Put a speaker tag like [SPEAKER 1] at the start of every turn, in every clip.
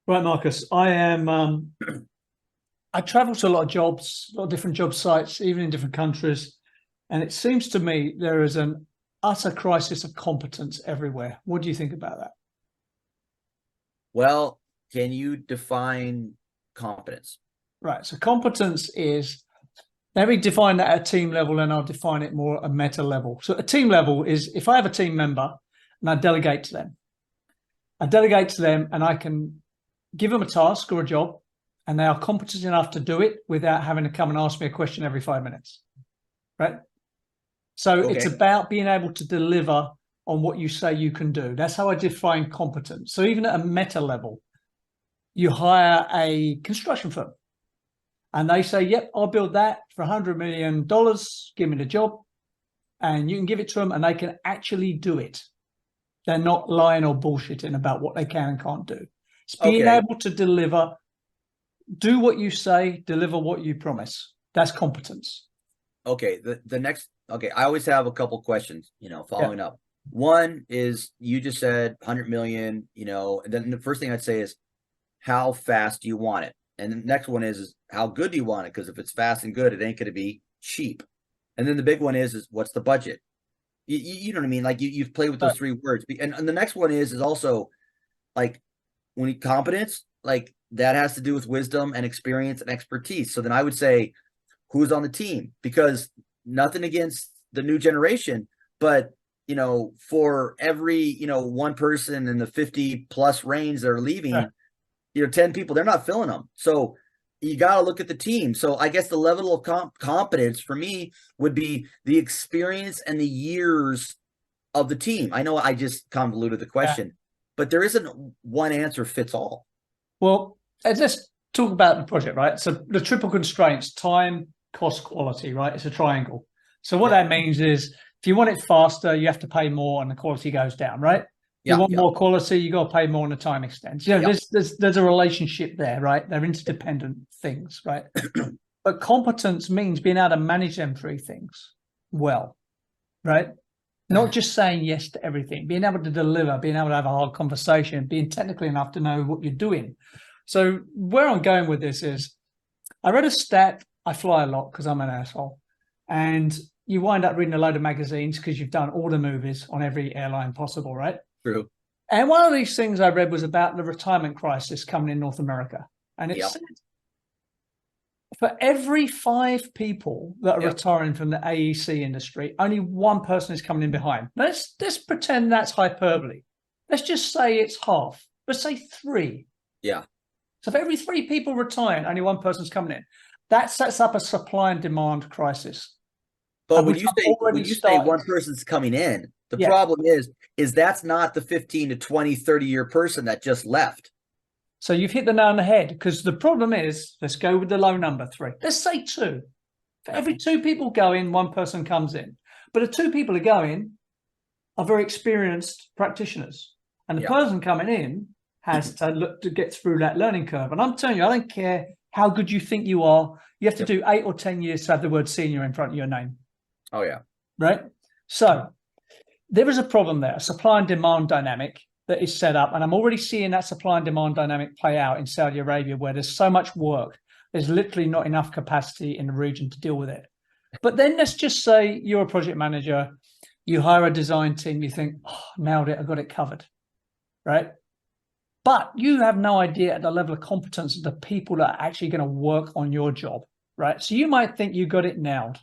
[SPEAKER 1] Right, Marcus. I am. I travel to a lot of jobs, a lot of different job sites, even in different countries, and it seems to me there is an utter crisis of competence everywhere. What do you think about that?
[SPEAKER 2] Well, can you define competence?
[SPEAKER 1] Right. So competence is. Let me define that at a team level, and I'll define it more at a meta level. So, a team level is if I have a team member and I delegate to them. I delegate to them, and I can give them a task or a job, and they are competent enough to do it without having to come and ask me a question every 5 minutes, right? So it's about being able to deliver on what you say you can do. That's how I define competence. So even at a meta level, you hire a construction firm and they say, yep, I'll build that for $100 million. Give me the job. And you can give it to them and they can actually do it. They're not lying or bullshitting about what they can and can't do. It's being able to deliver, do what you say, deliver what you promise. That's competence.
[SPEAKER 2] Okay. The next, I always have a couple questions, following up. One is you just said 100 million, and then the first thing I'd say is how fast do you want it? And the next one is how good do you want it? Because if it's fast and good, it ain't going to be cheap. And then the big one is what's the budget? You know what I mean? Like you've played with those three words. And the next one is also like when competence, like that has to do with wisdom and experience and expertise. So then I would say who's on the team, because nothing against the new generation, but for every, one person in the 50 plus range that are leaving, 10 people, they're not filling them. So you got to look at the team. So I guess the level of competence for me would be the experience and the years of the team. I know I just convoluted the question, but there isn't one answer fits all.
[SPEAKER 1] Well, let's talk about the project, right? So the triple constraints, time, cost, quality, right? It's a triangle. So what that means is if you want it faster, you have to pay more and the quality goes down, right? You want more quality, you got to pay more and the time extends. There's a relationship there, right? They're interdependent things, right? But competence means being able to manage them three things well, right? Not just saying yes to everything, being able to deliver, being able to have a hard conversation, being technically enough to know what you're doing. So where I'm going with this is I read a stat. I fly a lot because I'm an asshole. And you wind up reading a load of magazines because you've done all the movies on every airline possible, right?
[SPEAKER 2] True.
[SPEAKER 1] And one of these things I read was about the retirement crisis coming in North America. And it said for every 5 people that are retiring from the AEC industry, only one person is coming in behind. Let's pretend that's hyperbole. Let's just say it's half. Let's say 3.
[SPEAKER 2] Yeah.
[SPEAKER 1] So for every 3 people retiring, only one person's coming in. That sets up a supply and demand crisis.
[SPEAKER 2] But when you say one person's coming in, the problem is that's not the 15 to 20, 30-year person that just left.
[SPEAKER 1] So you've hit the nail on the head, because the problem is, let's go with the low number 3. Let's say 2. For every 2 people go in, one person comes in. But the 2 people who go in are very experienced practitioners. And the person coming in has to look to get through that learning curve. And I'm telling you, I don't care how good you think you are. You have to do 8 or 10 years to have the word senior in front of your name.
[SPEAKER 2] Oh, yeah.
[SPEAKER 1] Right? So there is a problem there, a supply and demand dynamic that is set up. And I'm already seeing that supply and demand dynamic play out in Saudi Arabia, where there's so much work. There's literally not enough capacity in the region to deal with it. But then let's just say you're a project manager, you hire a design team, you think, oh, nailed it, I got it covered, right? But you have no idea at the level of competence of the people that are actually going to work on your job, right? So you might think you got it nailed.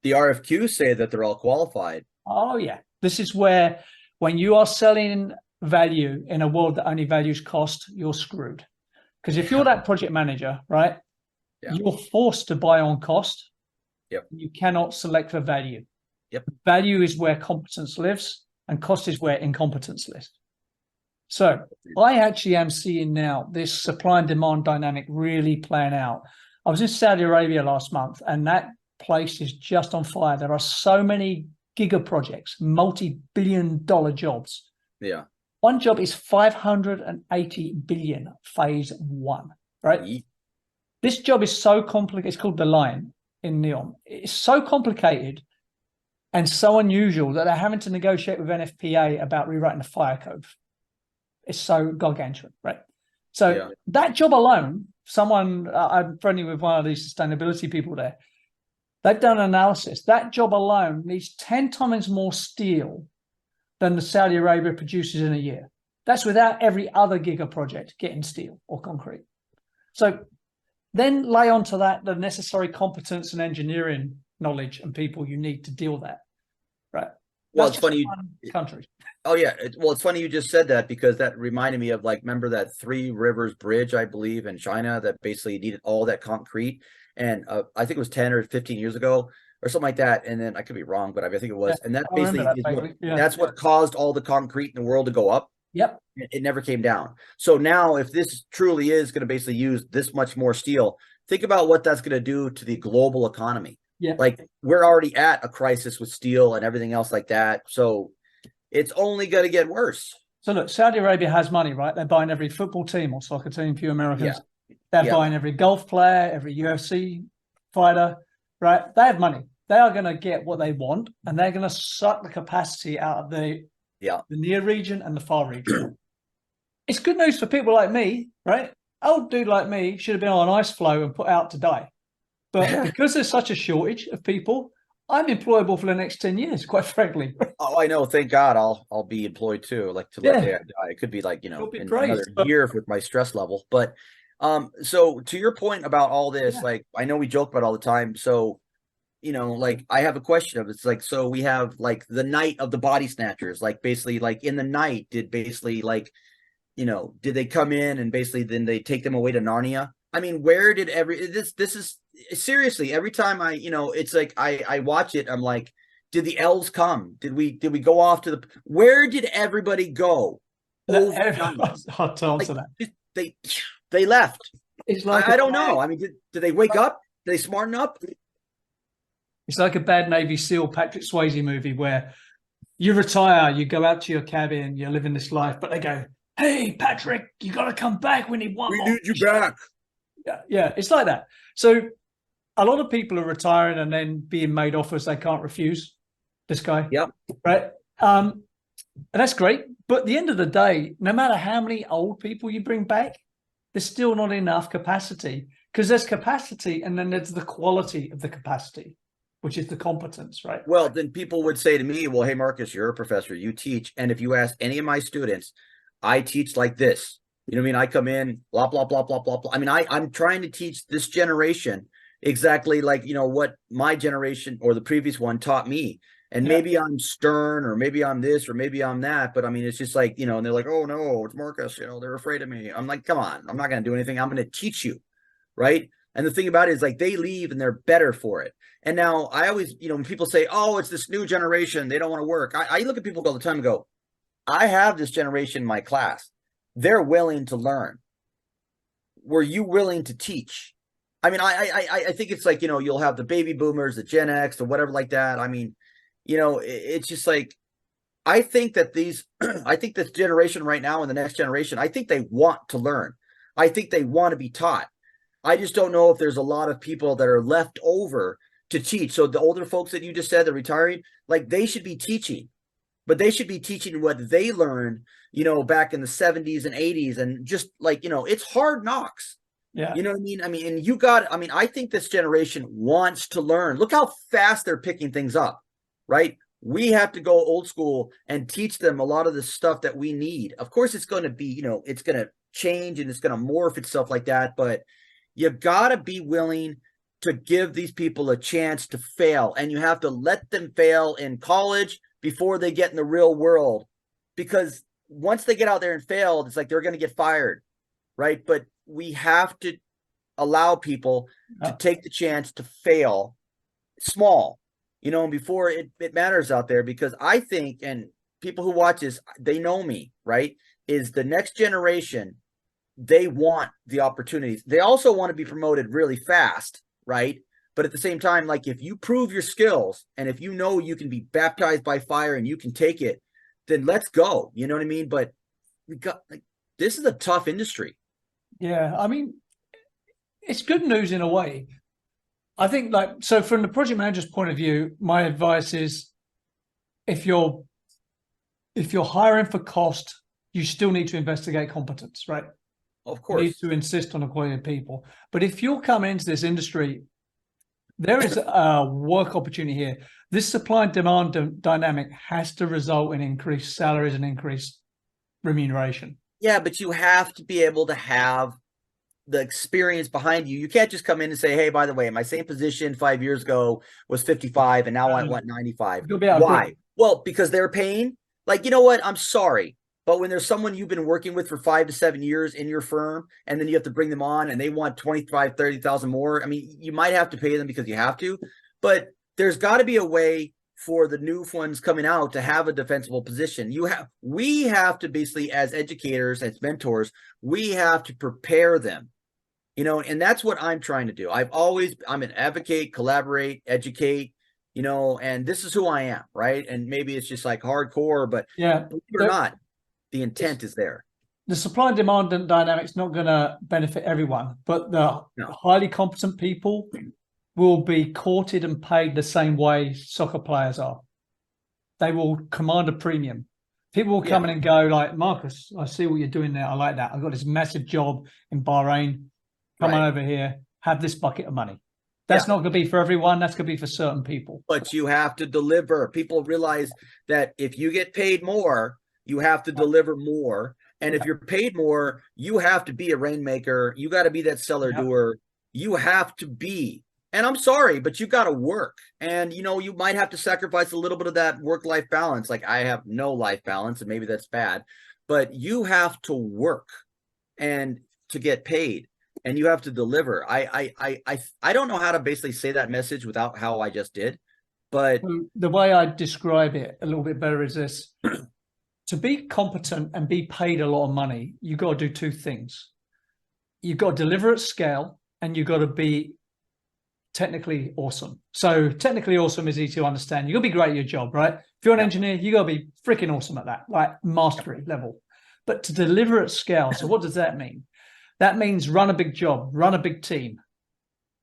[SPEAKER 2] The RFQs say that they're all qualified.
[SPEAKER 1] Oh, yeah. This is where when you are selling value in a world that only values cost, you're screwed. Because if you're that project manager, right, you're forced to buy on cost. You cannot select for value. Value is where competence lives, and cost is where incompetence lives. So I actually am seeing now this supply and demand dynamic really playing out. I was in Saudi Arabia last month, and that place is just on fire. There are so many giga projects, multi-billion-dollar jobs.
[SPEAKER 2] Yeah.
[SPEAKER 1] One job is 580 billion, phase 1, right? This job is so complicated. It's called The Line in Neom. It's so complicated and so unusual that they're having to negotiate with NFPA about rewriting the fire code. It's so gargantuan, right? So that job alone, someone, I'm friendly with one of these sustainability people there. They've done an analysis. That job alone needs 10 times more steel than the Saudi Arabia produces in a year. That's without every other giga project getting steel or concrete. So then lay onto that the necessary competence and engineering knowledge and people you need to deal with that. Right.
[SPEAKER 2] Well,
[SPEAKER 1] That's
[SPEAKER 2] it's funny.
[SPEAKER 1] Countries.
[SPEAKER 2] Oh yeah. Well, it's funny you just said that, because that reminded me of, like, remember that Three Rivers Bridge, I believe, in China, that basically needed all that concrete. And I think it was 10 or 15 years ago or something like that. And then I could be wrong, but I think it was. And that basically that's what caused all the concrete in the world to go up.
[SPEAKER 1] Yep.
[SPEAKER 2] It never came down. So now, if this truly is going to basically use this much more steel, think about what that's going to do to the global economy.
[SPEAKER 1] Yeah.
[SPEAKER 2] Like, we're already at a crisis with steel and everything else like that. So it's only going to get worse.
[SPEAKER 1] So look, Saudi Arabia has money, right? They're buying every football team or soccer team for you Americans.
[SPEAKER 2] Yeah.
[SPEAKER 1] They're buying every golf player, every UFC fighter, right? They have money. They are going to get what they want, and they're going to suck the capacity out of the near region and the far region. It's good news for people like me, right? Old dude like me should have been on an ice floe and put out to die. But because there's such a shortage of people, I'm employable for the next 10 years, quite frankly.
[SPEAKER 2] Oh, I know. Thank God I'll be employed too. Like, to let day I die. It could be like, another year with my stress level. But so to your point about all this, like, I know we joke about it all the time. So, like, I have a question of, it's like, so we have, like, the night of the body snatchers, like, basically, like, in the night, did basically, like, did they come in and basically then they take them away to Narnia? I mean, where did this is seriously, every time it's like, I watch it, I'm like, did the elves come? Did we go off to where did everybody go?
[SPEAKER 1] Hard to answer that.
[SPEAKER 2] They left.
[SPEAKER 1] It's like,
[SPEAKER 2] I don't know. I mean, did they wake up? Did they smarten up?
[SPEAKER 1] It's like a bad Navy SEAL Patrick Swayze movie where you retire, you go out to your cabin, you're living this life, but they go, hey, Patrick, you got to come back. We need one more.
[SPEAKER 2] We need you back.
[SPEAKER 1] Yeah, it's like that. So a lot of people are retiring and then being made offers they can't refuse. This guy.
[SPEAKER 2] Yep.
[SPEAKER 1] Right. And that's great. But at the end of the day, no matter how many old people you bring back, there's still not enough capacity, because there's capacity and then there's the quality of the capacity, which is the competence, right?
[SPEAKER 2] Well, then people would say to me, well, hey, Marcus, you're a professor, you teach. And if you ask any of my students, I teach like this. You know what I mean? I come in, blah, blah, blah, blah, blah, blah. I mean, I'm trying to teach this generation exactly like, what my generation or the previous one taught me. And maybe I'm stern, or maybe I'm this, or maybe I'm that. But I mean, it's just like, and they're like, oh, no, it's Marcus. They're afraid of me. I'm like, come on, I'm not going to do anything. I'm going to teach you. Right. And the thing about it is, like, they leave and they're better for it. And now I always, when people say, oh, it's this new generation, they don't want to work. I look at people all the time and go, I have this generation in my class. They're willing to learn. Were you willing to teach? I mean, I think it's like, you'll have the baby boomers, the Gen X, or whatever like that. I mean, it's just like, I think that I think this generation right now and the next generation, I think they want to learn. I think they want to be taught. I just don't know if there's a lot of people that are left over to teach. So the older folks that you just said, the retiring, like, they should be teaching, but they should be teaching what they learned, back in the 70s and 80s. And just like, it's hard knocks.
[SPEAKER 1] Yeah.
[SPEAKER 2] You know what I mean? I mean, and I think this generation wants to learn. Look how fast they're picking things up, right? We have to go old school and teach them a lot of the stuff that we need. Of course, it's going to be, it's going to change and it's going to morph itself like that. But you got to be willing to give these people a chance to fail. And you have to let them fail in college before they get in the real world. Because once they get out there and fail, it's like they're going to get fired, right? But we have to allow people to take the chance to fail small, before it matters out there. Because I think, and people who watch this, they know me, right? Is the next generation, they want the opportunities. They also want to be promoted really fast, right? But at the same time, like, if you prove your skills and if you can be baptized by fire and you can take it, then let's go. You know what I mean? But this is a tough industry.
[SPEAKER 1] Yeah, I mean, it's good news in a way. I think, so from the project manager's point of view, my advice is, if you're hiring for cost, you still need to investigate competence, right?
[SPEAKER 2] Of
[SPEAKER 1] You need
[SPEAKER 2] course.
[SPEAKER 1] to insist on the quality of people. But if you're coming into this industry, there is a work opportunity here. This supply and demand dynamic has to result in increased salaries and increased remuneration.
[SPEAKER 2] Yeah, but you have to be able to have the experience behind you. You can't just come in and say, hey, by the way, my same position 5 years ago was 55 and now I want 95. Why? Well, because they're paying. Like, you know what? I'm sorry. But when there's someone you've been working with for 5 to 7 years in your firm, and then you have to bring them on and they want 25, 30,000 more. I mean, you might have to pay them because you have to, but there's got to be a way for the new ones coming out to have a defensible position. We have to basically, as educators, as mentors, we have to prepare them. And that's what I'm trying to do. I'm an advocate, collaborate, educate, and this is who I am, right? And maybe it's just like hardcore, but
[SPEAKER 1] yeah,
[SPEAKER 2] believe it or not, the intent is there.
[SPEAKER 1] The supply and demand dynamic's not going to benefit everyone, but the highly competent people will be courted and paid the same way soccer players are. They will command a premium. People will come in and go like, Marcus, I see what you're doing there. I like that. I've got this massive job in Bahrain. Come on over here, have this bucket of money. That's not going to be for everyone. That's going to be for certain people.
[SPEAKER 2] But you have to deliver. People realize that if you get paid more, you have to deliver more. And if you're paid more, you have to be a rainmaker. You got to be that cellar doer. You have to be. And I'm sorry, but you got to work. And, you might have to sacrifice a little bit of that work-life balance. Like I have no life balance, and maybe that's bad. But you have to work and to get paid. And you have to deliver. I don't know how to basically say that message without how I just did. But
[SPEAKER 1] the way I describe it a little bit better is this. To be competent and be paid a lot of money, you've got to do two things. You've got to deliver at scale, and you've got to be technically awesome. So technically awesome is easy to understand. You've got to be great at your job, right? If you're an engineer, you got to be freaking awesome at that, like mastery level. But to deliver at scale, so what does that mean? That means run a big job, run a big team,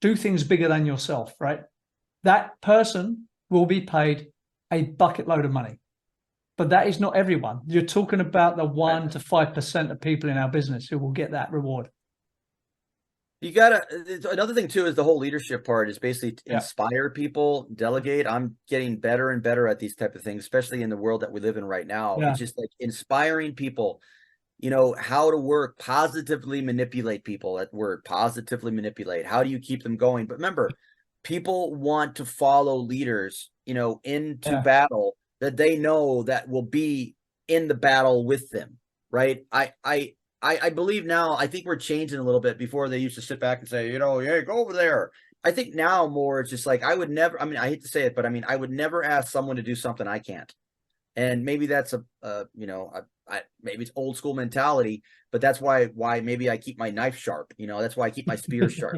[SPEAKER 1] do things bigger than yourself, right? That person will be paid a bucket load of money. But that is not everyone. You're talking about the 1 to 5% of people in our business who will get that reward.
[SPEAKER 2] You gotta, another thing too, is the whole leadership part is basically to inspire people, delegate. I'm getting better and better at these type of things, especially in the world that we live in right now. It's just like inspiring people, how to work, positively manipulate people. That word, positively manipulate. How do you keep them going? But remember, people want to follow leaders, into battle that they know that will be in the battle with them, right? I believe now, I think we're changing a little bit. Before they used to sit back and say, hey, go over there. I think now more it's just like, I hate to say it, but I would never ask someone to do something I can't. And maybe that's maybe it's old school mentality, but that's why maybe I keep my knife sharp. That's why I keep my spear sharp.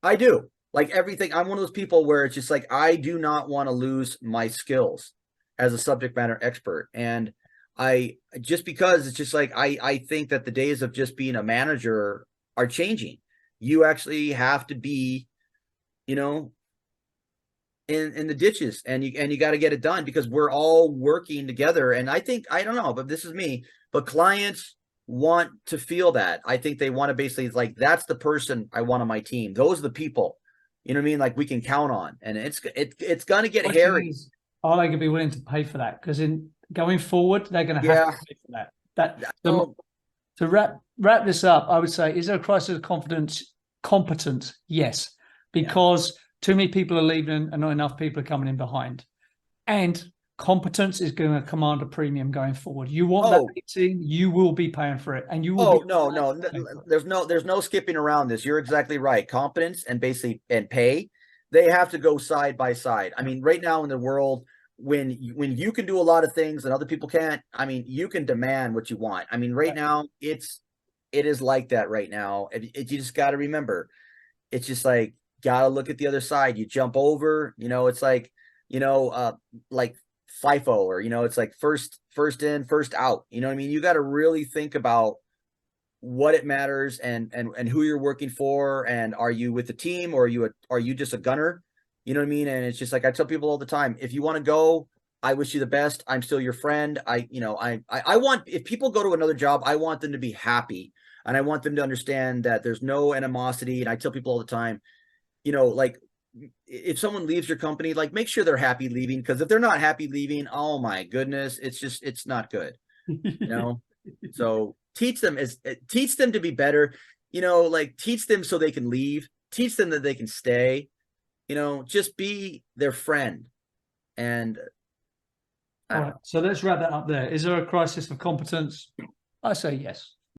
[SPEAKER 2] I do. Like everything, I'm one of those people where it's just like, I do not want to lose my skills as a subject matter expert. And because it's just like, I think that the days of just being a manager are changing. You actually have to be, in the ditches, and you got to get it done, because we're all working together. And I think, I don't know, but this is me, but clients want to feel that. I think they want to basically, like, that's the person I want on my team. Those are the people, you know what I mean? Like, we can count on, and it's going to get hairy.
[SPEAKER 1] Are they going to be willing to pay for that? Because in going forward, they're going to have to pay for that. To wrap this up, I would say, is there a crisis of competence? Yes, because too many people are leaving and not enough people are coming in behind. And competence is going to command a premium going forward. You want that team, you will be paying for it, and you will.
[SPEAKER 2] No. There's no skipping around this. You're exactly right. Competence and pay, they have to go side by side. I mean, right now in the world, when you can do a lot of things and other people can't, you can demand what you want. Right now it is like that right now. You just got to remember, it's just like, got to look at the other side. You jump over, it's like, like FIFO, or, it's like first in, first out. You know what I mean? You got to really think about what it matters and who you're working for. And are you with the team, or are you just a gunner? You know what I mean? And it's just like, I tell people all the time, if you want to go, I wish you the best. I'm still your friend. I want, if people go to another job, I want them to be happy. And I want them to understand that there's no animosity. And I tell people all the time, you know, like if someone leaves your company, like make sure they're happy leaving, because if they're not happy leaving, oh my goodness, it's not good, you know. So teach them to be better, you know, like teach them so they can leave, teach them that they can stay, you know, just be their friend. And
[SPEAKER 1] all right, so let's wrap that up there. Is there a crisis of competence? I say yes.